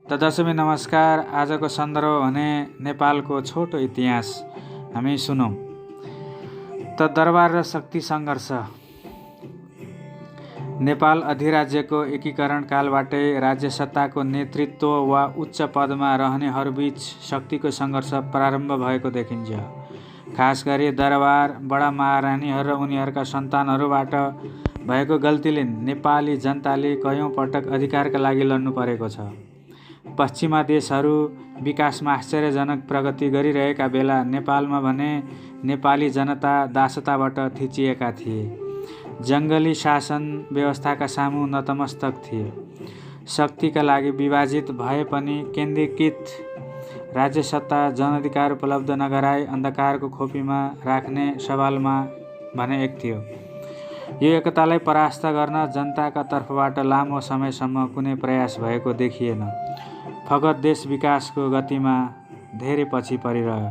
त दशमी नमस्कार। आजको सन्दर्भ भने नेपालको छोटो इतिहास हामी सुनौँ। त दरबार र शक्ति सङ्घर्ष। नेपाल अधिराज्यको एकीकरण कालबाटै राज्य सत्ताको नेतृत्व वा उच्च पदमा रहनेहरूबीच शक्तिको सङ्घर्ष प्रारम्भ भएको देखिन्छ। खास गरी दरबार, बडा महारानीहरू र उनीहरूका सन्तानहरूबाट भएको गल्तीले नेपाली जनताले कयौँ पटक अधिकारका लागि लड्नु परेको छ। पश्चिमा देशहरू विकासमा आश्चर्यजनक प्रगति गरिरहेका बेला नेपालमा भने नेपाली जनता दासताबाट थिचिएका थिए। जङ्गली शासन व्यवस्थाका सामु नतमस्तक थिए। शक्तिका लागि विभाजित भए पनि केन्द्रीकृत राज्य सत्ता जनअधिकार उपलब्ध नगराई अन्धकारको खोपीमा राख्ने सवालमा भने एक थियो। यो एकतालाई परास्त गर्न जनताका तर्फबाट लामो समयसम्म कुनै प्रयास भएको देखिएन। फगत देश विकासको गतिमा धेरै पछि परिरह्यो।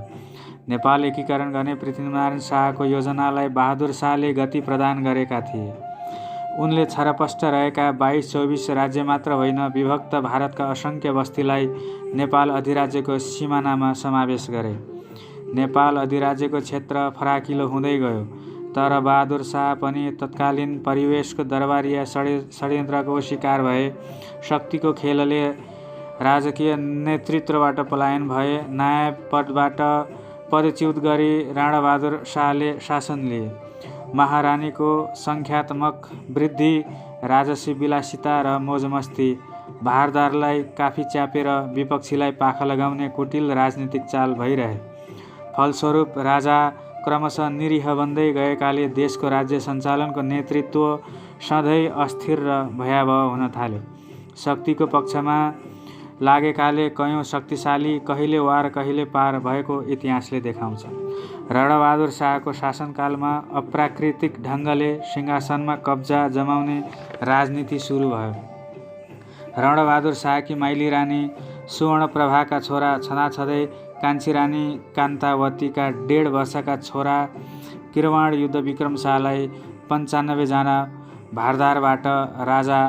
नेपाल एकीकरण गर्ने पृथ्वीनारायण शाहको योजनालाई बहादुर शाहले गति प्रदान गरेका थिए। उनले छरपष्ट रहेका 22-24 राज्य मात्र होइन, विभक्त भारतका असङ्ख्य बस्तीलाई नेपाल अधिराज्यको सिमानामा समावेश गरे। नेपाल अधिराज्यको क्षेत्र फराकिलो हुँदै गयो, तर बहादुर शाह पनि तत्कालीन परिवेशको दरबारिया षड्यन्त्रको शिकार भए। शक्तिको खेलले राजकीय नेतृत्वबाट पलायन भए। नायब पदबाट पदच्युत गरी राणाबहादुर शाहले शासन लिए। महारानीको सङ्ख्यात्मक वृद्धि, राजसी विलासिता र मोजमस्ती, भारदारलाई काफी च्यापेर विपक्षीलाई पाखा लगाउने कुटिल राजनीतिक चाल भइरहे। फलस्वरूप राजा क्रमशः निरीह बन्दै गएकाले देशको राज्य सञ्चालनको नेतृत्व सधैँ अस्थिर र भयावह हुन थाल्यो। शक्तिको पक्षमा लागेकाले कयौँ शक्तिशाली कहिले वार कहिले पार भएको इतिहासले देखाउँछ। राणाबहादुर शाहको शासनकालमा अप्राकृतिक ढङ्गले सिंहासनमा कब्जा जमाउने राजनीति सुरु भयो। राणाबहादुर शाहकी माइली रानी सुवर्णप्रभाका छोरा छँदाछँदै कान्छी रानी कान्तावतीका 1.5 वर्षका छोरा किरवाण युद्ध विक्रम शाहलाई 95 जना भारदारबाट राजा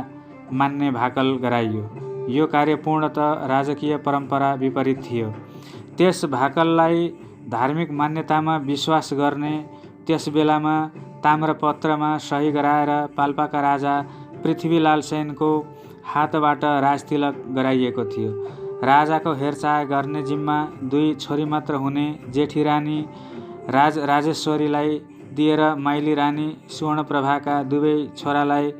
मान्ने भाकल गराइयो। यो कार्य पूर्णतः राजकीय परम्परा विपरीत थियो। त्यस भाकललाई धार्मिक मान्यतामा विश्वास गर्ने त्यस बेलामा ताम्रपत्रमा सही गराएर पाल्पाका राजा पृथ्वीलाल सेनको हातबाट राजतिलक गराइएको थियो। राजाको हेरचाह गर्ने जिम्मा 2 छोरी मात्र हुने जेठी रानी राजेश्वरीलाई दिएर माइली रानी सुवर्णप्रभाका 2 छोरालाई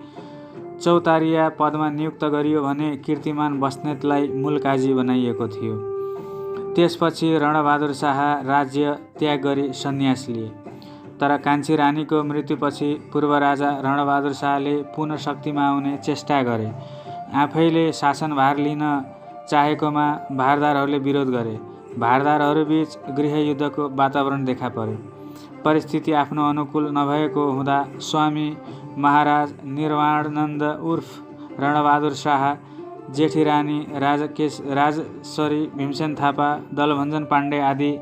चौतारिया पदमा नियुक्त गरियो भने कीर्तिमान बस्नेतलाई मूल काजी बनाइएको थियो। त्यसपछि रणबहादुर शाह राज्य त्याग गरी सन्यास लिए। तर कान्छी रानीको मृत्युपछि पूर्व राजा रणबहादुर शाहले पुनः शक्तिमा आउने चेष्टा गरे। आफैले शासनभार लिन चाहेकोमा भारदारहरूले विरोध गरे। भारदारहरूबीच गृहयुद्धको वातावरण देखा पर्यो। परिस्थिति आफ्नो अनुकूल नभएको हुँदा स्वामी महाराज निर्वाणानन्द उर्फ रणबहादुर शाह, जेठी रानी राजेश्वरी, भीमसेन थापा, दलभञ्जन पाण्डे आदि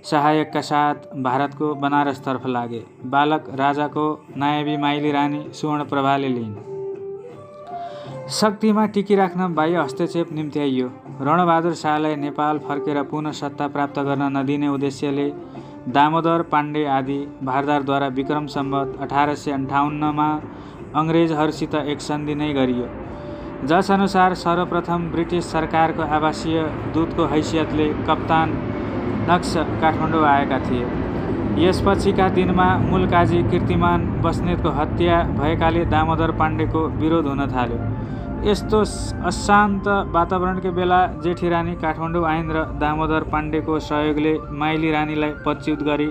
सहायकका साथ भारतको बनारसतर्फ लागे। बालक राजाको नायबी माइली रानी सुवर्णप्रभाले लिइन्। शक्तिमा टिकिराख्न बाह्य हस्तक्षेप निम्त्याइयो। रणबहादुर शाहलाई नेपाल फर्केर पुनः सत्ता प्राप्त गर्न नदिने उद्देश्यले दामोदर पाण्डे आदि भारदारद्वारा विक्रम सम्वत 1858मा अङ्ग्रेजहरूसित एक सन्धि नै गरियो, जसअनुसार सर्वप्रथम ब्रिटिस सरकारको आवासीय दूतको हैसियतले कप्तान नक्स काठमाडौँ आएका थिए। यसपछिका दिनमा मूल काजी कीर्तिमान बस्नेतको हत्या भएकाले दामोदर पाण्डेको विरोध हुन थाल्यो। यस्तो अशान्त वातावरणकै बेला जेठी रानी काठमाडौँ आइन् र दामोदर पाण्डेको सहयोगले माइली रानीलाई पदच्युत गरी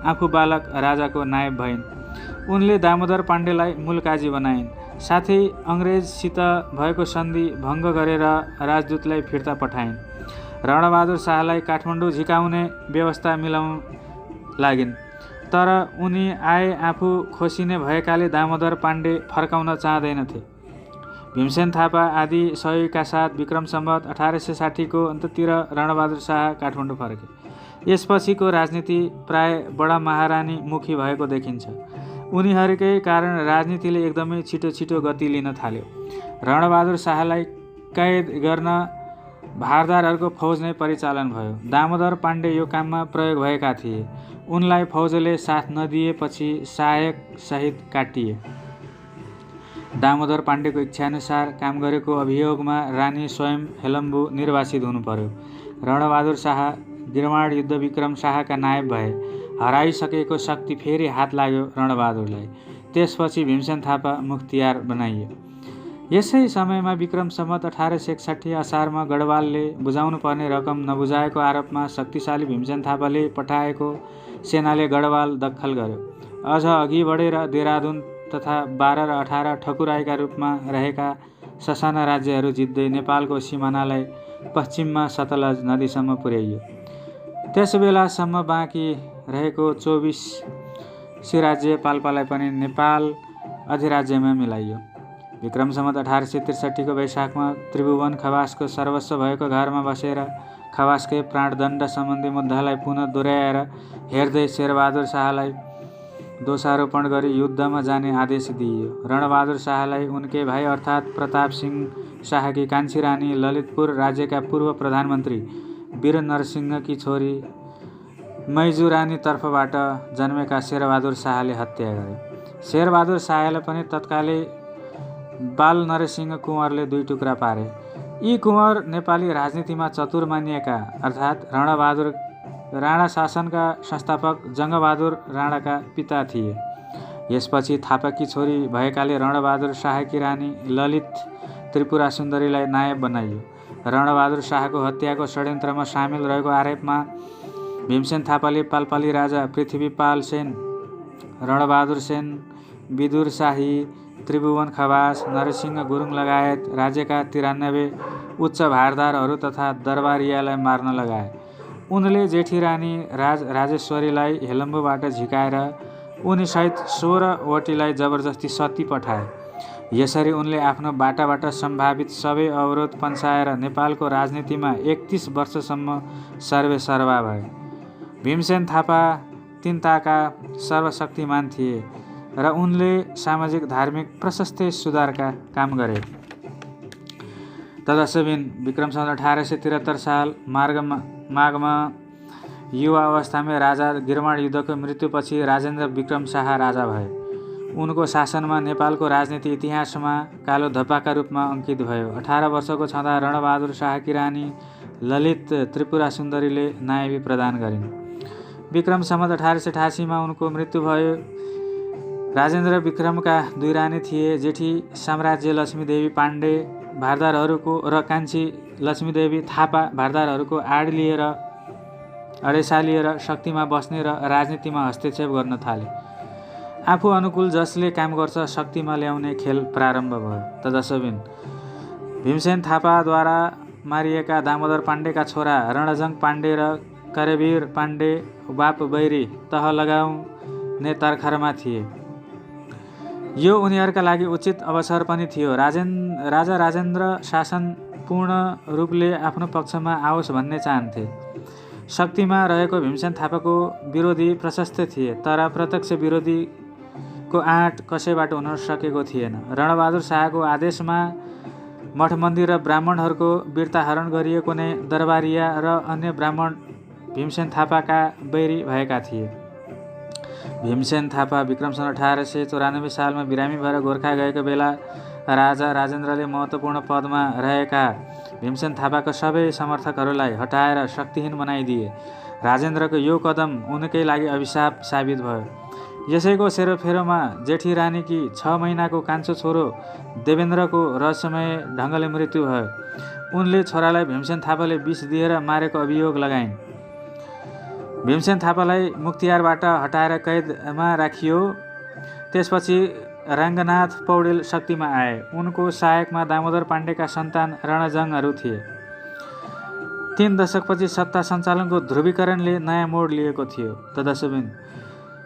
आफू बालक राजाको नायब भइन्। उनले दामोदर पाण्डेलाई मूल काजी बनाइन्। साथै अङ्ग्रेजसित भएको सन्धि भङ्ग गरेर राजदूतलाई फिर्ता पठाइन्। रणबहादुर शाहलाई काठमाडौँ झिकाउने व्यवस्था मिलाउन लागिन्, तर उनी आफू खोसिने भएकाले दामोदर पाण्डे फर्काउन चाहँदैनथे। भीमसेन थापा आदि सहयोगीका साथ विक्रम सम्वत 1860को अन्ततिर रणबहादुर शाह काठमाडौँ फर्के। यसपछिको राजनीति प्राय बडा महारानी मुखी भएको देखिन्छ। उनीहरूकै कारण राजनीतिले एकदमै छिटो गति लिन थाल्यो। रणबहादुर शाहलाई कैद गर्न भारदारहरूको फौज नै परिचालन भयो। दामोदर पाण्डे यो काममा प्रयोग भएका थिए। उनलाई फौजले साथ नदिएपछि सहायक सहित काटिए। दामोदर पाण्डेको इच्छाअनुसार काम गरेको अभियोगमा रानी स्वयं हेलम्बु निर्वासित हुनु पर्यो। रणबहादुर शाह गिरवाण युद्ध विक्रम शाहका नायब भए। हराइसकेको शक्ति फेरि हात लाग्यो रणबहादुरलाई। त्यसपछि भीमसेन थापा मुख्तियार बनाइयो। यसै समयमा विक्रम सम्वत 1861 असारमा गढवालले बुझाउनु पर्ने रकम नबुझाएको आरोपमा शक्तिशाली भीमसेन थापाले पठाएको सेनाले गढवाल दखल गर्यो। अझ अघि बढेर देहरादुन तथा 12 र 18 ठकुराईका रूपमा रहेका ससाना राज्यहरू जित्दै नेपालको सिमानालाई पश्चिममा सतलज नदीसम्म पुर्याइयो। त्यसबेलासम्म बाँकी रहेको 24 राज्य पाल्पालाई पनि नेपाल अधिराज्यमा मिलाइयो। विक्रम सम्वत 1863 को वैशाखमा त्रिभुवन खवासको सर्वस्व भएको घरमा बसेर खवासकै प्राणदण्ड सम्बन्धी मुद्दालाई पुनः दोहोऱ्याएर हेर्दै शेरबहादुर शाहलाई दोषारोपण गरी युद्धमा जाने आदेश दिइयो। रणबहादुर शाहलाई उनके भाइ अर्थात् प्रताप सिंह शाहकी कान्छी रानी ललितपुर राज्यका पूर्व प्रधानमन्त्री वीर नरसिंहकी छोरी मैजू रानी तर्फबाट जन्मेका शेरबहादुर शाहले हत्या गरे। शेरबहादुर शाहलाई पनि तत्कालै बाल नरसिंह कुँवरले 2 टुक्रा पारे। यी कुँवर नेपाली राजनीतिमा चतुर मानिएका अर्थात् राणा शासनका संस्थापक जङ्गबहादुर राणाका पिता थिए। यसपछि थापाकी छोरी भएकाले रणबहादुर शाहकी रानी ललित त्रिपुरा सुन्दरीलाई नायब बनाइयो। रणबहादुर शाहको हत्याको षड्यन्त्रमा सामेल रहेको आरोपमा भीमसेन थापाले पाल्पाली राजा पृथ्वीपाल सेन, रणबहादुर सेन, विदुर शाही, त्रिभुवन खवास, नरसिंह गुरुङ लगायत राज्यका 93 उच्च भारदारहरू तथा दरबारियालाई मार्न लगाए। उनले जेठी रानी राजेश्वरीलाई हेलम्बुबाट झिकाएर उनीसहित 16 वटीलाई जबरजस्ती सती पठाए। यसरी उनले आफ्नो बाटाबाट सम्भावित सबै अवरोध पन्साएर नेपालको राजनीतिमा 31 वर्षसम्म सर्वेसर्वा भए। भीमसेन थापा तिनताका सर्वशक्तिमान थिए र उनले सामाजिक धार्मिक प्रशस्तै सुधारका काम गरे। तदसबिन विक्रम सम्वत 1873 साल माघमा युवा अवस्थामै राजा गिरवाण युद्धको मृत्युपछि राजेन्द्र विक्रम शाह राजा भए। उनको शासनमा नेपालको राजनीति इतिहासमा कालो धब्बाका रूपमा अंकित भयो। 18 वर्षको छँदा रणबहादुर शाहकी रानी ललित त्रिपुरा सुन्दरीले नायबी प्रदान गरिन्। विक्रम सम्वत 1888 उनको मृत्यु भयो। राजेन्द्र विक्रमका 2 रानी थिए। जेठी साम्राज्य लक्ष्मीदेवी पाण्डे भारदारहरूको र कान्छी लक्ष्मीदेवी थापा भारदारहरूको आडेसा लिएर शक्तिमा बस्ने र राजनीतिमा हस्तक्षेप गर्न थाले। आफू अनुकूल जसले काम गर्छ शक्तिमा ल्याउने खेल प्रारम्भ भयो। तदसबिन भीमसेन थापाद्वारा मारिएका दामोदर पाण्डेका छोरा रणजङ पाण्डे र करवीर पाण्डे बाप बैरी तह लगाउने तर्खरमा थिए। यो उनीहरूका लागि उचित अवसर पनि थियो। राजा राजेन्द्र शासन पूर्ण रूपले आफ्नो पक्षमा आओस् भन्ने चाहन्थे। शक्तिमा रहेको भीमसेन थापाको विरोधी प्रशस्त थिए, तर प्रत्यक्ष विरोधीको आँट कसैबाट हुन सकेको थिएन। रणबहादुर शाहको आदेशमा मठ मन्दिर र ब्राह्मणहरूको वीरता हरण गरिएको नै दरबारिया र अन्य ब्राह्मण भीमसेन थापाका बैरी भएका थिए। भीमसेन थापा विक्रम सन् 1894 सालमा बिरामी भएर गोर्खा गएको बेला राजा राजेन्द्रले महत्त्वपूर्ण पदमा रहेका भीमसेन थापाका सबै समर्थकहरूलाई हटाएर शक्तिहीन बनाइदिए। राजेन्द्रको यो कदम उनकै लागि अभिशाप साबित भयो। यसैको सेरोफेरोमा जेठी रानीकी 6 महिनाको कान्छो छोरो देवेन्द्रको रहस्यमय ढङ्गले मृत्यु भयो। उनले छोरालाई भीमसेन थापाले विष दिएर मारेको अभियोग लगाइन्। भीमसेन थापालाई मुख्तियारबाट हटाएर कैदमा राखियो। त्यसपछि रङ्गनाथ पौडेल शक्तिमा आए। उनको सहायकमा दामोदर पाण्डेका सन्तान रणजङहरू थिए। 3 दशकपछि सत्ता सञ्चालनको ध्रुवीकरणले नयाँ मोड लिएको थियो। तदसबिन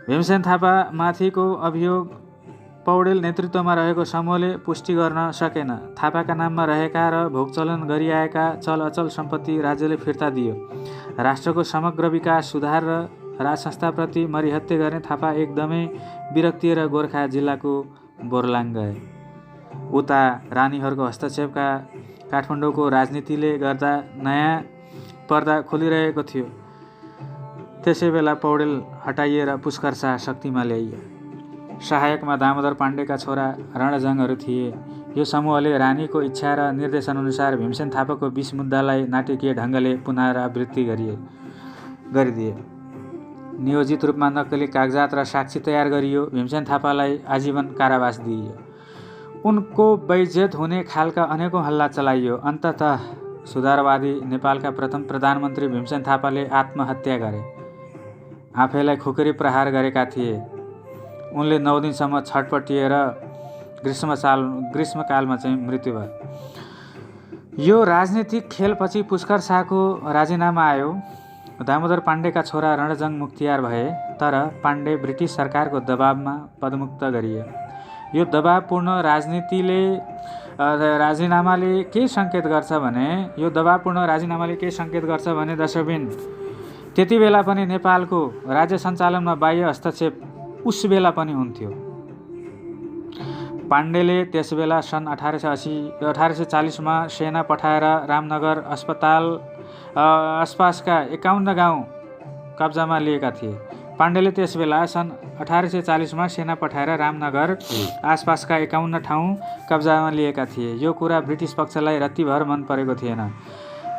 भीमसेन थापा माथिको अभियोग पौडेल नेतृत्वमा रहेको समूहले पुष्टि गर्न सकेन। थापाका नाममा रहेका र भोगचलन गरिआएका चल अचल सम्पत्ति राज्यले फिर्ता दियो। राष्ट्रको समग्र विकास सुधार र राज संस्थाप्रति मरिहत्ते गर्ने थापा एकदमै विरक्तिए र गोर्खा जिल्लाको बोर्लाङ गए। उता रानीहरूको हस्तक्षेपका काठमाडौँको राजनीतिले गर्दा नयाँ पर्दा खोलिरहेको थियो। त्यसै बेला पौडेल हटाइएर पुष्कर शाह शक्तिमा ल्याइयो। सहायकमा दामोदर पाण्डेका छोरा रणजङहरू थिए। यो समूहले रानीको इच्छा र निर्देशनअनुसार भीमसेन थापाको 20 मुद्दालाई नाटकीय ढङ्गले पुनरावृत्ति गरिदिए। नियोजित रूपमा नक्कली कागजात र साक्षी तयार गरियो। भीमसेन थापालाई आजीवन कारावास दिइयो। उनको बेइज्जत हुने खालका अनेकौं हल्ला चलाइयो। अन्ततः सुधारवादी नेपालका प्रथम प्रधानमन्त्री भीमसेन थापाले आत्महत्या गरे। आफैलाई खुकुरी प्रहार गरेका थिए। उनले 9 दिनसम्म छटपटिएर ग्रीष्मकालमा मृत्यु भयो। यो राजनीतिक खेलपछि पुष्कर शाहको राजीनामा आयो। दामोदर पाण्डेका छोरा रणजङ मुख्तियार भए, तर पाण्डे ब्रिटिस सरकारको दबावमा पदमुक्त गरिए। यो दबावपूर्ण राजीनामाले के सङ्केत गर्छ भने दर्शकबिन त्यति बेला पनि नेपालको राज्य सञ्चालनमा बाह्य हस्तक्षेप उस बेला पनि हुन्थ्यो। पाण्डेले त्यसबेला सन् 1840मा सेना पठाएर रामनगर अस्पताल आसपासका 51 गाउँ कब्जामा लिएका थिए। पाण्डेले त्यसबेला सन् 1840मा सेना पठाएर रामनगर आसपासका 51 ठाउँ कब्जामा लिएका थिए। यो कुरा ब्रिटिस पक्षलाई रत्तिभर मन परेको थिएन।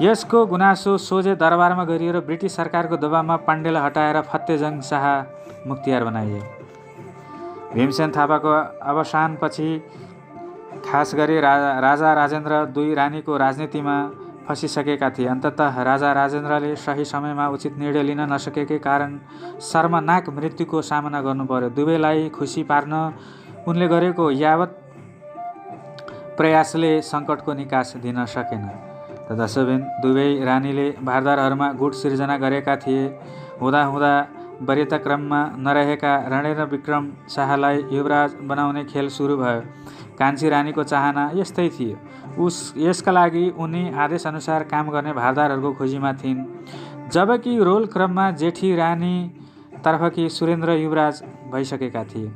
यसको गुनासो सोझे दरबारमा गरिएर ब्रिटिस सरकारको दबावमा पाण्डेलाई हटाएर फतेजङ शाह मुख्तियार बनाइयो। भीमसेन थापाको अवसानपछि खास गरी राजा राजेन्द्र दुई रानीको राजनीतिमा फसिसकेका थिए। अन्ततः राजा राजेन्द्रले सही समयमा उचित निर्णय लिन नसकेकै कारण शर्मनाक मृत्युको सामना गर्नु पर्यो। दुवैलाई खुसी पार्न उनले गरेको यावत प्रयासले सङ्कटको निकास दिन सकेन। दर्शकबिन दुवै रानीले भारदारहरूमा गुट सिर्जना गरेका थिए। हुँदा वरियताक्रममा नरहेका रणेन्द्र विक्रम शाहलाई युवराज बनाउने खेल सुरु भयो। कान्छी रानीको चाहना यस्तै थियो। यसका लागि उनी आदेशअनुसार काम गर्ने भारदारहरूको खोजीमा थिइन्। जबकि रोल क्रममा जेठी रानी तर्फकी सुरेन्द्र युवराज भइसकेका थिए।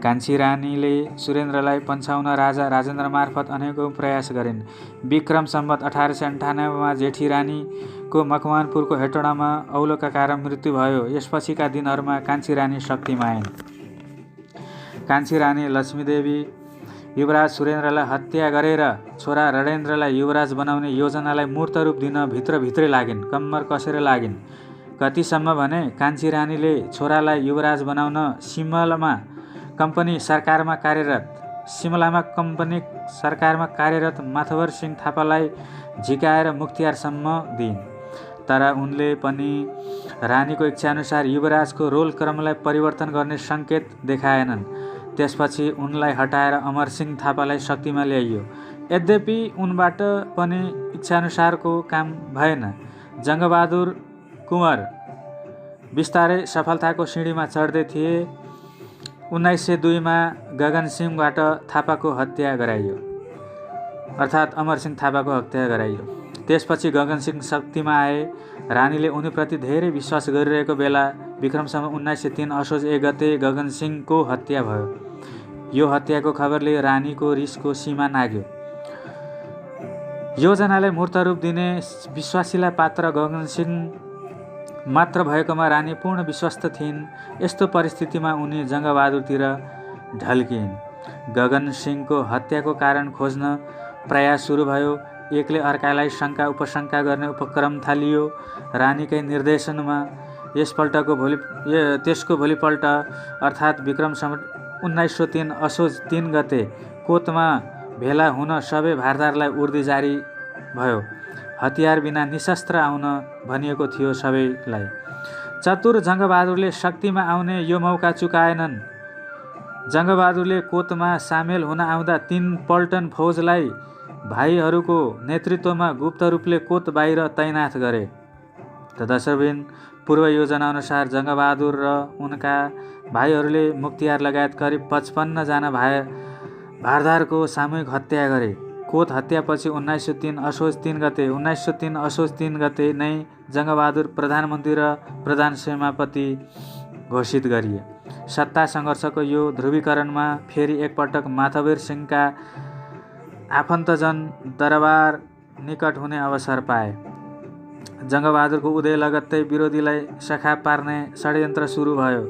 कान्छी रानीले सुरेन्द्रलाई पन्छाउन राजा राजेन्द्र मार्फत अनेकौं प्रयास गरिन्। विक्रम सम्वत 1898मा जेठी रानीको मकवानपुरको हेटौडामा औलोका कारण मृत्यु भयो। यसपछिका दिनहरूमा कान्छी रानी शक्तिमा आइन्। कान्छी रानी लक्ष्मीदेवी युवराज सुरेन्द्रलाई हत्या गरेर छोरा रणेन्द्रलाई युवराज बनाउने योजनालाई मूर्त रूप दिन भित्रभित्रै लागिन्, कम्मर कसेर लागिन्। कतिसम्म भने कान्छी रानीले छोरालाई युवराज बनाउन सिमलामा कम्पनी सरकारमा कार्यरत माथवर सिंह थापालाई झिकाएर मुख्तियारसम्म दिइन्। तर उनले पनि रानीको इच्छाअनुसार युवराजको रोल क्रमलाई परिवर्तन गर्ने सङ्केत देखाएनन्। त्यसपछि उनलाई हटाएर अमरसिंह थापालाई शक्तिमा ल्याइयो। यद्यपि उनबाट पनि इच्छाअनुसारको काम भएन। जङ्गबहादुर कुँवर बिस्तारै सफलताको सिँढीमा चढ्दै थिए। 1902मा गगनसिंहबाट थापाको हत्या गराइयो, अर्थात् अमरसिंह थापाको हत्या गराइयो। त्यसपछि गगनसिंह शक्तिमा आए। रानीले उनीप्रति धेरै विश्वास गरिरहेको बेला विक्रमसम्म 1903 असोज 1 गते गगनसिंहको हत्या भयो। यो हत्याको खबरले रानीको रिसको सीमा नाग्यो। योजनालाई मूर्त रूप दिने विश्वासिला पात्र गगनसिंह मात्र भएकोमा रानी पूर्ण विश्वस्त थिइन्। यस्तो परिस्थितिमा उनी जङ्गबहादुरतिर ढल्किइन्। गगनसिंहको हत्याको कारण खोज्न प्रयास सुरु भयो। एकले अर्कालाई शङ्का उपशङ्का गर्ने उपक्रम थालियो। रानीकै निर्देशनमा त्यसको भोलिपल्ट अर्थात् विक्रम सम्वत 1903 असोज 3 गते कोतमा भेला हुन सबै भारदारलाई उर्दी जारी भयो। हतियार बिना निशस्त्र आउन भनिएको थियो सबैलाई। चतुर जङ्गबहादुरले शक्तिमा आउने यो मौका चुकाएनन्। जङ्गबहादुरले कोतमा सामेल हुन आउँदा 3 पल्टन फौजलाई भाइहरूको नेतृत्वमा गुप्त रूपले कोत बाहिर तैनाथ गरे। दर्शकबिन पूर्व योजना अनुसार जङ्गबहादुर र उनका भाइहरूले मुख्तियार लगायत करिब 55 जना भारदारको सामूहिक हत्या गरे। कोत हत्यापछि 1903 असोज 3 गते नै जङ्गबहादुर प्रधानमन्त्री र प्रधान सेनापति घोषित गरिए। सत्ता सङ्घर्षको यो ध्रुवीकरणमा फेरि एकपटक माथवर सिंहका आफन्तजन दरबार निकट हुने अवसर पाए। जङ्गबहादुरको उदय लगत्तै विरोधीलाई सखाप पार्ने षड्यन्त्र सुरु भयो।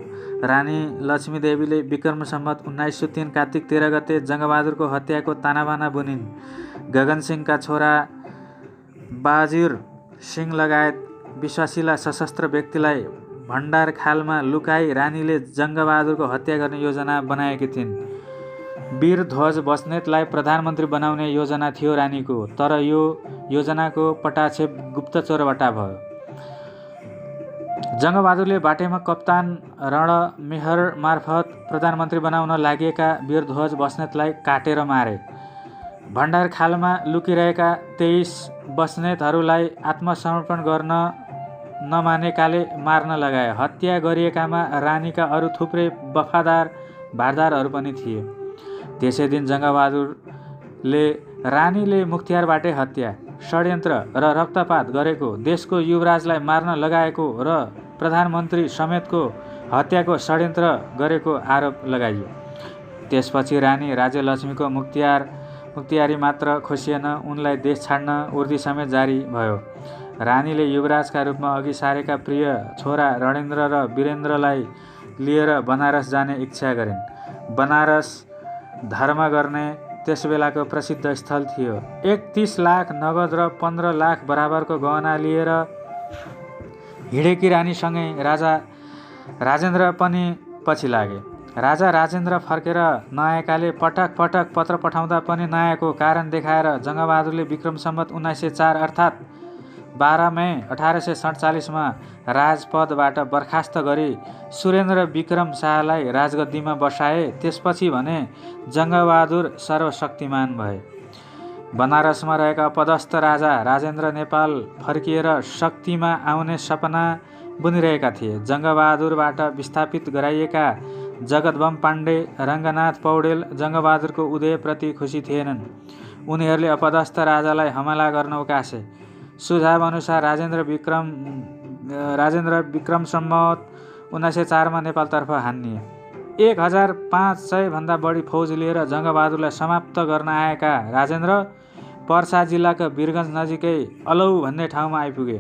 रानी लक्ष्मीदेवीले विक्रम सम्वत 1903 कार्तिक 13 गते जङ्गबहादुरको हत्याको तानाबाना बुनिन्। गगनसिंहका छोरा बाजिर सिंह लगायत विश्वासिला सशस्त्र व्यक्तिलाई भण्डार खालमा लुकाई रानीले जङ्गबहादुरको हत्या गर्ने योजना बनाएकी थिइन्। वीरध्वज बस्नेतलाई प्रधानमन्त्री बनाउने योजना थियो रानीको, तर यो योजनाको पटाक्षेप गुप्तचरबाट भयो। जङ्गबहादुरले बाटेमा कप्तान रणमेहर मार्फत प्रधानमन्त्री बनाउन लागेका वीरध्वज बस्नेतलाई काटेर मारे। भण्डार खालमा लुकिरहेका 23 बस्नेतहरूलाई आत्मसमर्पण गर्न नमानेकाले मार्न लगाए। हत्या गरिएकामा रानीका अरू थुप्रै वफादार भारदारहरू पनि थिए। त्यसै दिन जङ्गबहादुरले रानीले मुख्तियारबाटै हत्या, षड्यन्त्र र रक्तपात गरेको, देशको युवराजलाई मार्न लगाएको र प्रधानमन्त्री समेतको हत्याको षड्यन्त्र गरेको आरोप लगाइयो। त्यसपछि रानी राज्यलक्ष्मीको मुख्तियारी मात्र खोसिएन, उनलाई देश छाड्न उर्दी समेत जारी भयो। रानीले युवराजका रूपमा अघि सारेका प्रिय छोरा रणेन्द्र र वीरेन्द्रलाई लिएर बनारस जाने इच्छा गरिन्। बनारस धर्म गर्ने त्यसबेलाको प्रसिद्ध स्थल थियो। 31 लाख नगद र 15 लाख बराबरको गहना लिएर हिँडेकी रानीसँगै राजा राजेन्द्र पनि पछि लागे। राजा राजेन्द्र फर्केर नआएकाले पटक पटक पत्र पठाउँदा पनि नआएको कारण देखाएर जङ्गबहादुरले विक्रम सम्वत 1904 अर्थात् 12 मई 1847 मा राजपदबाट बर्खास्त गरी सुरेन्द्र विक्रम शाहलाई राजगद्दीमा बसाए। त्यसपछि भने जङ्गबहादुर सर्वशक्तिमान भए। बनारसमा रहेका अपदस्थ राजा राजेन्द्र नेपाल फर्किएर शक्तिमा आउने सपना बुनिरहेका थिए। जङ्गबहादुरबाट विस्थापित गराइएका जगतबम पाण्डे, रङ्गनाथ पौडेल जङ्गबहादुरको उदयप्रति खुसी थिएनन्। उनीहरूले अपदस्थ राजालाई हमला गर्न उकासे। सुझाव अनुसार राजेन्द्र विक्रम सम्वत 1904 मा नेपालतर्फ हानिए। 1500 भन्दा बढी फौज लिएर जङ्गबहादुरलाई समाप्त गर्न आएका राजेन्द्र पर्सा जिल्लाका वीरगञ्ज नजिकै अलौ भन्ने ठाउँमा आइपुगे।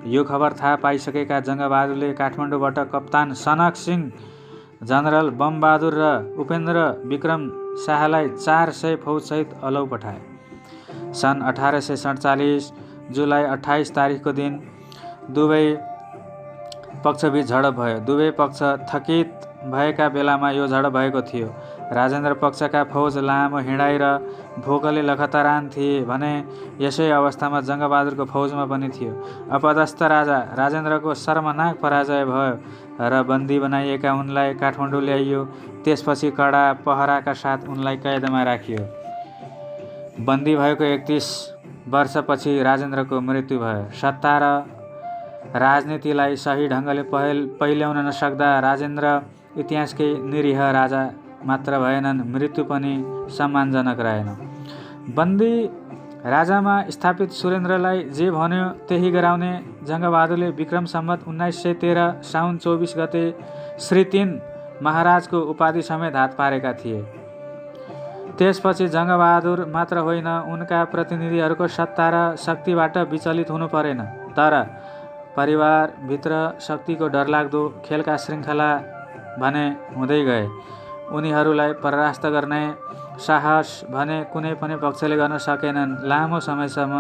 यो खबर थाहा पाइसकेका जङ्गबहादुरले काठमाडौँबाट कप्तान सनक सिंह, जनरल बमबहादुर र उपेन्द्र विक्रम शाहलाई 400 फौजसहित अलौ पठाए। सन् 1847 जुलाई 28 तारिखको दिन दुवै पक्षबीच झडप भयो। दुवै पक्ष थकित भएका बेलामा यो झडप भएको थियो। राजेन्द्र पक्षका फौज लामो हिँडाइ र भोकले लखतरान थिए भने यसै अवस्थामा जङ्गबहादुरको फौजमा पनि थियो। अपदस्थ राजा राजेन्द्रको शर्मनाक पराजय भयो र बन्दी बनाइएका उनलाई काठमाडौँ ल्याइयो। त्यसपछि कडा पहराका साथ उनलाई कैदमा राखियो। बन्दी भएको 31 वर्षपछि राजेन्द्रको मृत्यु भयो। सत्ता र राजनीतिलाई सही ढङ्गले पहिल्याउन नसक्दा राजेन्द्र इतिहासकै निरीह राजा मात्र भएनन्, मृत्यु पनि सम्मानजनक रहेन। बन्दी राजामा स्थापित सुरेन्द्रलाई जे भन्यो त्यही गराउने जङ्गबहादुरले विक्रम सम्वत 1913 साउन 24 गते श्री 3 महाराजको उपाधि समेत हात पारेका थिए। त्यसपछि जङ्गबहादुर मात्र होइन, उनका प्रतिनिधिहरूको सत्ता र शक्तिबाट विचलित हुनु परेन, तर परिवारभित्र शक्तिको डरलाग्दो खेलका श्रृङ्खला भने हुँदै गए। उनीहरूलाई परास्त गर्ने साहस भने कुनै पनि पक्षले गर्न सकेनन्। लामो समयसम्म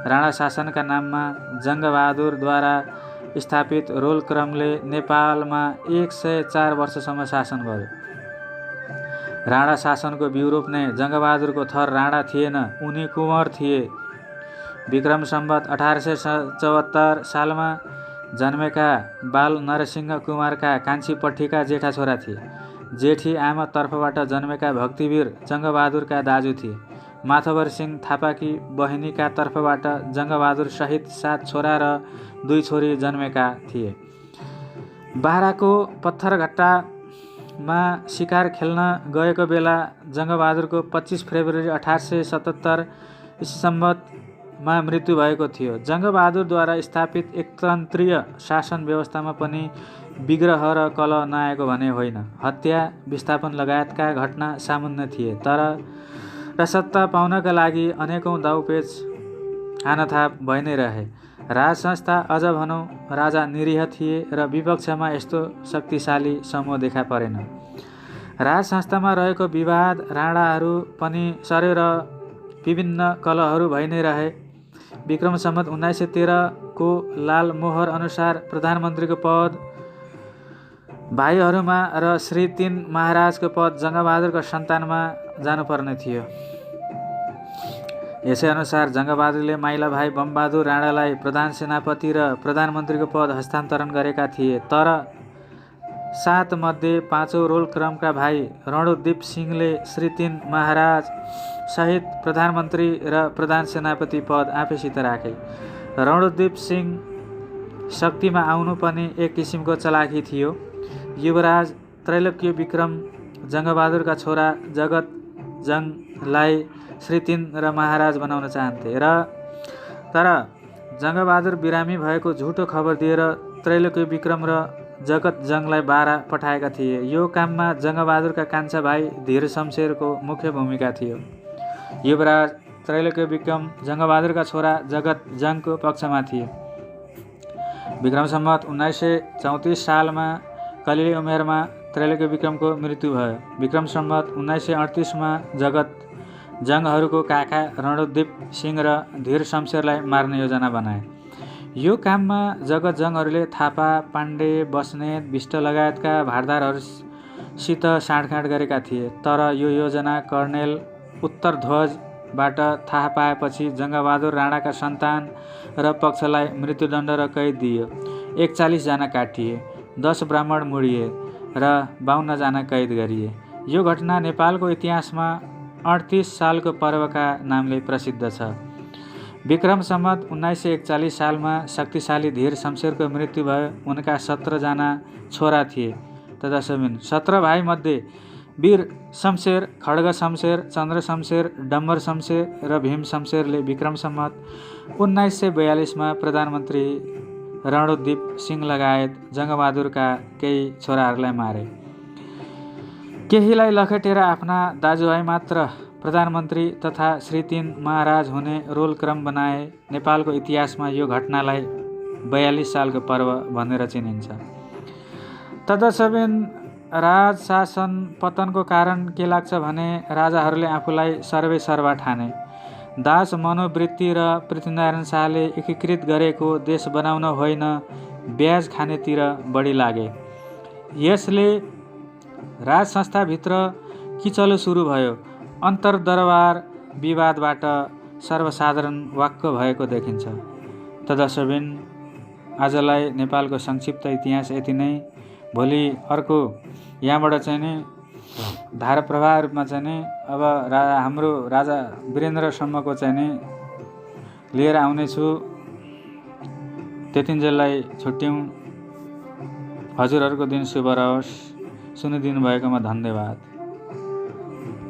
राणा शासनका नाममा जङ्गबहादुरद्वारा स्थापित रोल क्रमले नेपालमा 104 वर्षसम्म शासन गर्यो। राणा शासनको विरूप नै जङ्गबहादुरको थर राणा थिएन, उनी कुँवर थिए। विक्रम सम्वत 1874 सालमा जन्मेका बाल नरसिंह कुमारका कान्छीपट्टिका जेठा छोरा थिए। जेठी आमा तर्फबाट जन्मेका भक्तिवीर जङ्गबहादुरका दाजु थिए। माथवर सिंह थापाकी बहिनीका तर्फबाट जङ्गबहादुर सहित 7 छोरा र 2 छोरी जन्मेका थिए। बाराको पत्थरघट्टामा शिकार खेल्न गएको बेला जङ्गबहादुरको 25 फेब्रुअरी 1877 ईस्वीसम्ममा मृत्यु भएको थियो। जङ्गबहादुरद्वारा स्थापित एकतन्त्रीय शासन व्यवस्थामा पनि विग्रह र कलह नआएको भने होइन। हत्या, विस्थापन लगायतका घटना सामान्य थिए, तर र सत्ता पाउनका लागि अनेकौँ दाउपेच हानथाप भइ नै रहे। राज संस्था अझ भनौँ राजा निरीह थिए र विपक्षमा यस्तो शक्तिशाली समूह देखा परेन। राज संस्थामा रहेको विवाद राणाहरू पनि सर्यो र विभिन्न कलहहरू भइ नै रहे। विक्रम सम्वत 1913 को लाल मोहर अनुसार प्रधानमन्त्रीको पद भाइहरूमा र श्री 3 महाराजको पद जङ्गबहादुरका सन्तानमा जानुपर्ने थियो। यसै अनुसार जङ्गबहादुरले माइला भाइ बमबहादुर राणालाई प्रधान सेनापति र प्रधानमन्त्रीको पद हस्तान्तरण गरेका थिए। तर 7 मध्ये 5औं रोल क्रमका भाइ रणोद्दीप सिंहले श्री 3 महाराज सहित प्रधानमन्त्री र प्रधान सेनापति पद आफैसित राखे। रणोद्दीप सिंह शक्तिमा आउनु पनि एक किसिमको चलाखी थियो। युवराज त्रैलोक्य विक्रम जङ्गबहादुरका छोरा जगत जङलाई श्री 3 र महाराज बनाउन चाहन्थे तर जङ्गबहादुर बिरामी भएको झुटो खबर दिएर त्रैलोक्य विक्रम र जगत जङलाई बारा पठाएका थिए। यो काममा जङ्गबहादुरका कान्छा भाइ धीर शमशेरको मुख्य भूमिका थियो। युवराज त्रैलोक्य विक्रम जङ्गबहादुरका छोरा जगत जङको पक्षमा थिए। विक्रम सम्वत 1934 सालमा कलिली उमेरमा त्रैलोक्य विक्रमको मृत्यु भयो। विक्रम सम्वत 1938 मा जगत जङहरूको काका रणोद्दीप सिंह र धीर शमशेरलाई मार्ने योजना बनाए। यो काममा जगत जङहरूले थापा, पाण्डे, बस्नेत, विष्ट लगायतका भारदारहरूसित साँडगाँड गरेका थिए। तर यो योजना कर्णेल उत्तरध्वजबाट थाहा पाएपछि जङ्गबहादुर राणाका सन्तान र पक्षलाई मृत्युदण्ड र कैद दिइयो। 41 जना काटिए, 10 ब्राह्मण मुडिए र 52 जना कैद गरिए। यो घटना नेपालको इतिहासमा 38 सालको पर्वका नामले प्रसिद्ध छ। विक्रम सम्वत 1941 सालमा शक्तिशाली धीर शमशेरको मृत्यु भयो। उनका 17 जना छोरा थिए। तदसबिन 17 भाइ मध्ये वीर शमशेर, खड्ग शमशेर, चन्द्र शमशेर, डम्बर शमशेर र भीम शमशेरले विक्रम सम्वत 1942 मा प्रधानमन्त्री रणोद्दीप सिंह लगायत जङ्गबहादुरका केही छोराहरूलाई मारे। केहीलाई लखेटेर आफ्ना दाजुभाइ मात्र प्रधानमन्त्री तथा श्री 3 महाराज हुने रोल क्रम बनाए। नेपालको इतिहासमा यो घटनालाई 42 सालको पर्व भनेर चिनिन्छ। तदसबिन राज शासन पतनको कारण के लाग्छ भने राजाहरूले आफूलाई सर्वेसर्वा ठाने। दास मनोवृत्ति र पृथ्वीनारायण शाहले एकीकृत गरेको देश बनाउन होइन, ब्याज खानेतिर बढी लागे। यसले राज संस्थाभित्र किचलो सुरु भयो। अन्तर्दरबार विवादबाट सर्वसाधारण वाक्क भएको देखिन्छ। तदसबिन आजलाई नेपालको संक्षिप्त इतिहास यति नै। भोलि अर्को यहाँबाट चाहिँ नि धारा प्रवाह रूपमा चाहिँ नि अब हाम्रो राजा वीरेन्द्रसम्मको चाहिँ नि लिएर आउनेछु। त्यतिन्जेललाई छुट्यौँ। हजुरहरूको दिन शुभ रहोस्। सुनिदिनु भएकोमा धन्यवाद।